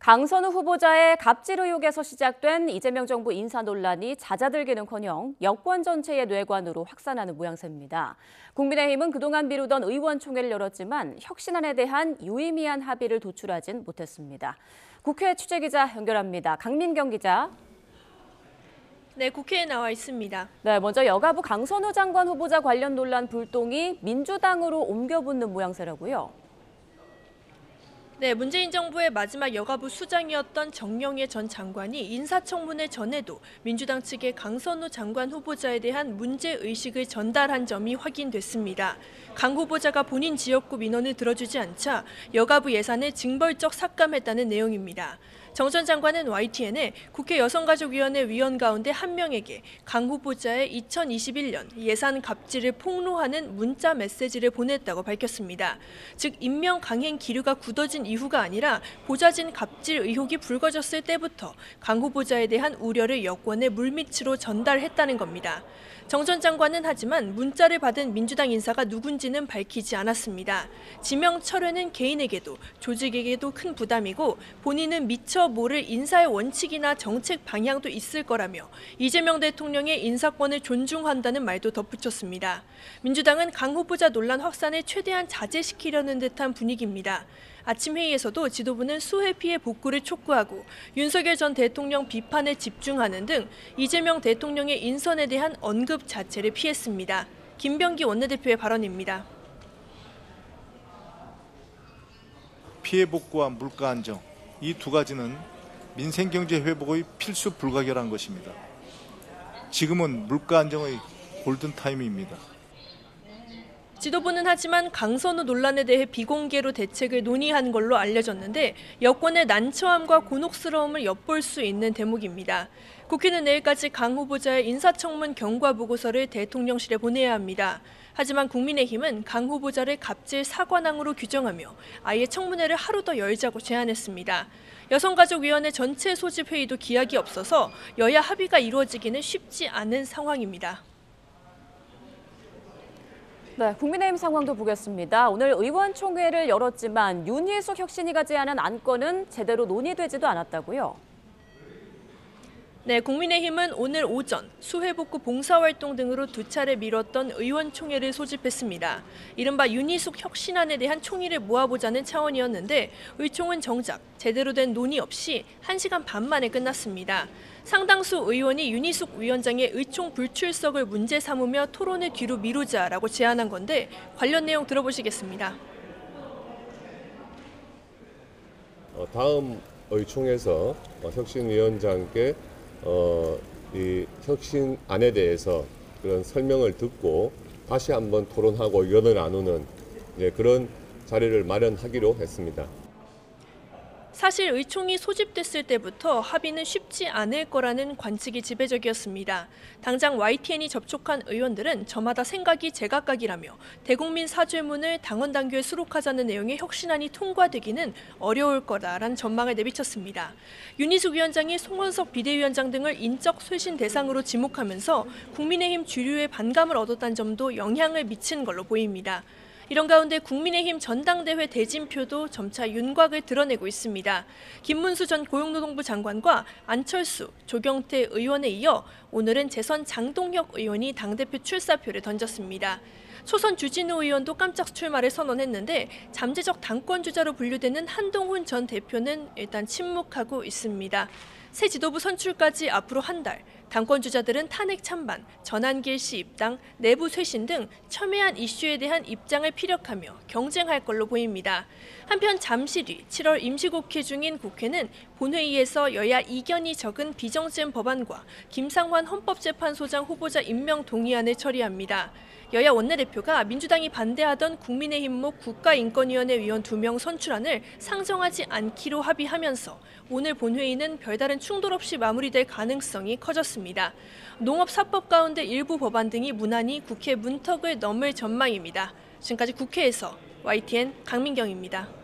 강선우 후보자의 갑질 의혹에서 시작된 이재명 정부 인사 논란이 잦아들기는커녕 여권 전체의 뇌관으로 확산하는 모양새입니다. 국민의힘은 그동안 미루던 의원총회를 열었지만 혁신안에 대한 유의미한 합의를 도출하진 못했습니다. 국회 취재기자 연결합니다. 강민경 기자. 네, 국회에 나와 있습니다. 네, 먼저 여가부 강선우 장관 후보자 관련 논란 불똥이 민주당으로 옮겨붙는 모양새라고요. 네, 문재인 정부의 마지막 여가부 수장이었던 정영애 전 장관이 인사청문회 전에도 민주당 측에 강선우 장관 후보자에 대한 문제의식을 전달한 점이 확인됐습니다. 강 후보자가 본인 지역구 민원을 들어주지 않자 여가부 예산을 징벌적 삭감했다는 내용입니다. 정 전 장관은 YTN에 국회 여성가족위원회 위원 가운데 한 명에게 강 후보자의 2021년 예산 갑질을 폭로하는 문자 메시지를 보냈다고 밝혔습니다. 즉 임명 강행 기류가 굳어진 이후가 아니라 보좌진 갑질 의혹이 불거졌을 때부터 강 후보자에 대한 우려를 여권에 물밑으로 전달했다는 겁니다. 정 전 장관은 하지만 문자를 받은 민주당 인사가 누군지는 밝히지 않았습니다. 지명 철회는 개인에게도 조직에게도 큰 부담이고 본인은 미처 모를 인사의 원칙이나 정책 방향도 있을 거라며 이재명 대통령의 인사권을 존중한다는 말도 덧붙였습니다. 민주당은 강 후보자 논란 확산을 최대한 자제시키려는 듯한 분위기입니다. 아침 회의에서도 지도부는 수해 피해 복구를 촉구하고 윤석열 전 대통령 비판에 집중하는 등 이재명 대통령의 인선에 대한 언급 자체를 피했습니다. 김병기 원내대표의 발언입니다. 피해 복구와 물가 안정, 이 두 가지는 민생경제 회복의 필수 불가결한 것입니다. 지금은 물가 안정의 골든타임입니다. 지도부는 하지만 강선우 논란에 대해 비공개로 대책을 논의한 걸로 알려졌는데 여권의 난처함과 곤혹스러움을 엿볼 수 있는 대목입니다. 국회는 내일까지 강 후보자의 인사청문 경과 보고서를 대통령실에 보내야 합니다. 하지만 국민의힘은 강 후보자를 갑질 사관왕으로 규정하며 아예 청문회를 하루 더 열자고 제안했습니다. 여성가족위원회 전체 소집 회의도 기약이 없어서 여야 합의가 이루어지기는 쉽지 않은 상황입니다. 네, 국민의힘 상황도 보겠습니다. 오늘 의원총회를 열었지만 윤희숙 혁신위가 제안한 안건은 제대로 논의되지도 않았다고요? 네, 국민의힘은 오늘 오전 수해복구 봉사활동 등으로 두 차례 미뤘던 의원총회를 소집했습니다. 이른바 윤희숙 혁신안에 대한 총의를 모아보자는 차원이었는데 의총은 정작 제대로 된 논의 없이 1시간 반 만에 끝났습니다. 상당수 의원이 윤희숙 위원장의 의총 불출석을 문제 삼으며 토론을 뒤로 미루자라고 제안한 건데 관련 내용 들어보시겠습니다. 다음 의총에서 혁신위원장께 이 혁신안에 대해서 그런 설명을 듣고 다시 한번 토론하고 의견을 나누는 그런 자리를 마련하기로 했습니다. 사실 의총이 소집됐을 때부터 합의는 쉽지 않을 거라는 관측이 지배적이었습니다. 당장 YTN이 접촉한 의원들은 저마다 생각이 제각각이라며 대국민 사죄문을 당원 당규에 수록하자는 내용의 혁신안이 통과되기는 어려울 거다라는 전망을 내비쳤습니다. 윤희숙 위원장이 송원석 비대위원장 등을 인적 쇄신 대상으로 지목하면서 국민의힘 주류의 반감을 얻었다는 점도 영향을 미친 걸로 보입니다. 이런 가운데 국민의힘 전당대회 대진표도 점차 윤곽을 드러내고 있습니다. 김문수 전 고용노동부 장관과 안철수, 조경태 의원에 이어 오늘은 재선 장동혁 의원이 당대표 출사표를 던졌습니다. 초선 주진우 의원도 깜짝 출마를 선언했는데 잠재적 당권주자로 분류되는 한동훈 전 대표는 일단 침묵하고 있습니다. 새 지도부 선출까지 앞으로 한 달, 당권주자들은 탄핵 찬반, 전환길 씨 입당, 내부 쇄신 등 첨예한 이슈에 대한 입장을 피력하며 경쟁할 걸로 보입니다. 한편 잠시 뒤 7월 임시국회 중인 국회는 본회의에서 여야 이견이 적은 비정쟁 법안과 김상환 헌법재판소장 후보자 임명 동의안을 처리합니다. 여야 원내대표가 민주당이 반대하던 국민의힘목 국가인권위원회 위원 2명 선출안을 상정하지 않기로 합의하면서 오늘 본회의는 별다른 충돌 없이 마무리될 가능성이 커졌습니다. 농업사법 가운데 일부 법안 등이 무난히 국회 문턱을 넘을 전망입니다. 지금까지 국회에서 YTN 강민경입니다.